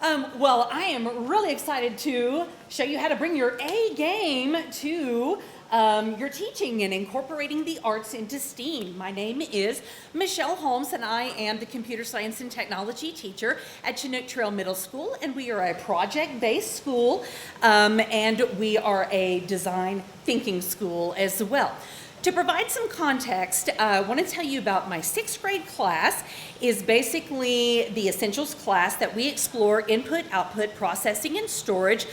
Well, I am really excited to show you how to bring your A game to your teaching and incorporating the arts into STEAM. My name is Michelle Holmes, and I am the computer science and technology teacher at Chinook Trail Middle School, and we are a project-based school, and we are a design thinking school as well. To provide some context, I want to tell you about my 6th grade class. Is basically the essentials class that we explore input, output, processing, and storage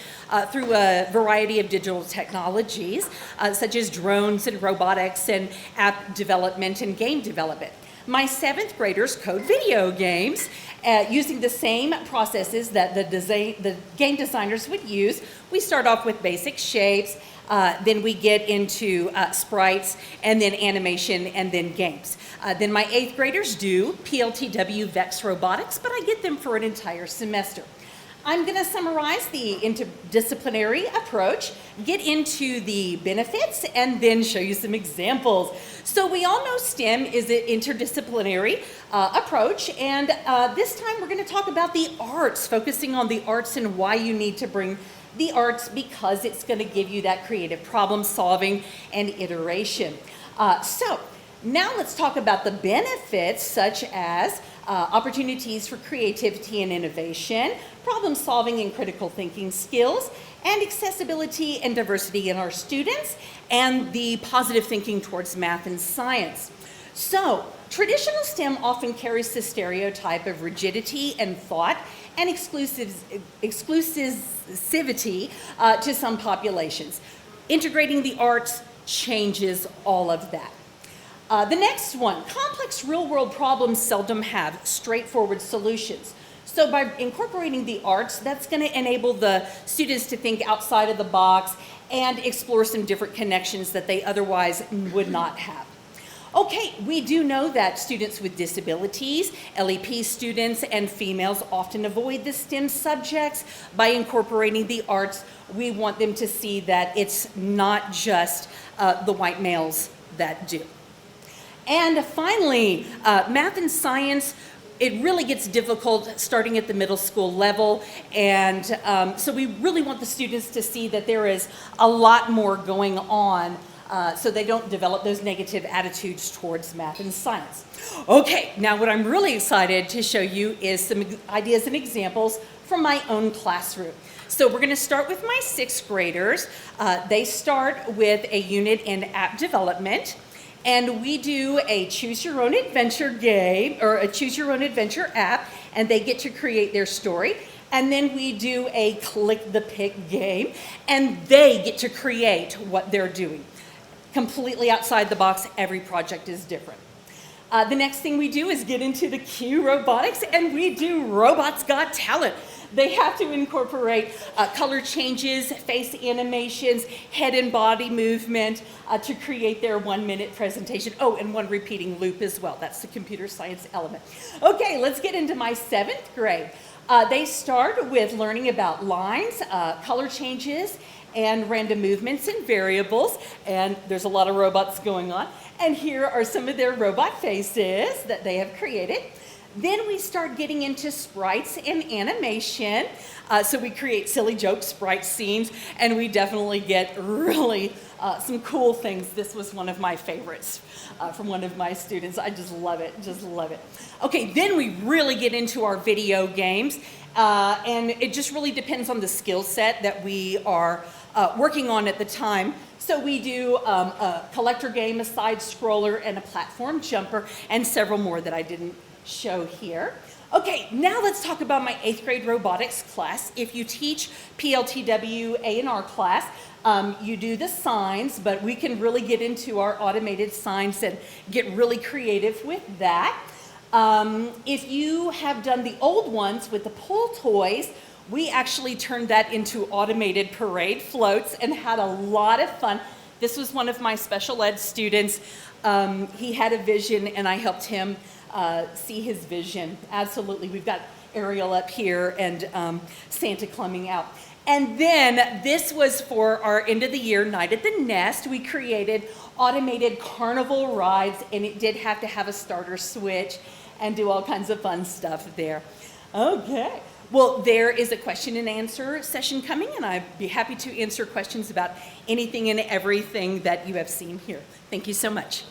through a variety of digital technologies, such as drones and robotics and app development and game development. My 7th graders code video games using the same processes that the game designers would use. We start off with basic shapes, then we get into sprites, and then animation, and then games. Then my 8th graders do PLTW VEX robotics, but I get them for an entire semester. I'm going to summarize the interdisciplinary approach, get into the benefits, and then show you some examples. So we all know STEM is an interdisciplinary approach, and this time we're going to talk about the arts, focusing on the arts and why you need to bring the arts, because it's going to give you that creative problem solving and iteration. So now let's talk about the benefits, such as opportunities for creativity and innovation, problem solving and critical thinking skills, and accessibility and diversity in our students, and the positive thinking towards math and science. So traditional STEM often carries the stereotype of rigidity and thought and exclusivity to some populations. Integrating the arts changes all of that. The next one, complex real-world problems seldom have straightforward solutions. So by incorporating the arts, that's going to enable the students to think outside of the box and explore some different connections that they otherwise would not have. Okay, we do know that students with disabilities, LEP students, and females often avoid the STEM subjects. By incorporating the arts, we want them to see that it's not just the white males that do. And finally, math and science, it really gets difficult starting at the middle school level, and so we really want the students to see that there is a lot more going on so they don't develop those negative attitudes towards math and science. Okay, now what I'm really excited to show you is some ideas and examples from my own classroom. So we're going to start with my 6th graders. They start with a unit in app development. And we do a choose your own adventure game, or a choose your own adventure app, and they get to create their story. And then we do a click the pick game, and they get to create what they're doing. Completely outside the box, every project is different. The next thing we do is get into the Q robotics, and we do Robots Got Talent. They have to incorporate color changes, face animations, head and body movement to create their 1-minute presentation. Oh, and one repeating loop as well. That's the computer science element. Okay, let's get into my 7th grade. They start with learning about lines, color changes, and random movements and variables. And there's a lot of robots going on. And here are some of their robot faces that they have created. Then we start getting into sprites and animation. So we create silly joke sprite scenes, and we definitely get really some cool things. This was one of my favorites from one of my students. I just love it, just love it. Okay, then we really get into our video games, and it just really depends on the skill set that we are working on at the time. So we do a collector game, a side scroller, and a platform jumper, and several more that I didn't show here. Okay, now let's talk about my 8th grade robotics class. If you teach PLTW A&R class, you do the signs, but we can really get into our automated signs and get really creative with that. If you have done the old ones with the pull toys, we actually turned that into automated parade floats and had a lot of fun. This was one of my special ed students. He had a vision, and I helped him see his vision. Absolutely. We've got Ariel up here and Santa coming out. And then this was for our end of the year night at the Nest. We created automated carnival rides, and it did have to have a starter switch and do all kinds of fun stuff there. Okay. Well, there is a question and answer session coming, and I'd be happy to answer questions about anything and everything that you have seen here. Thank you so much.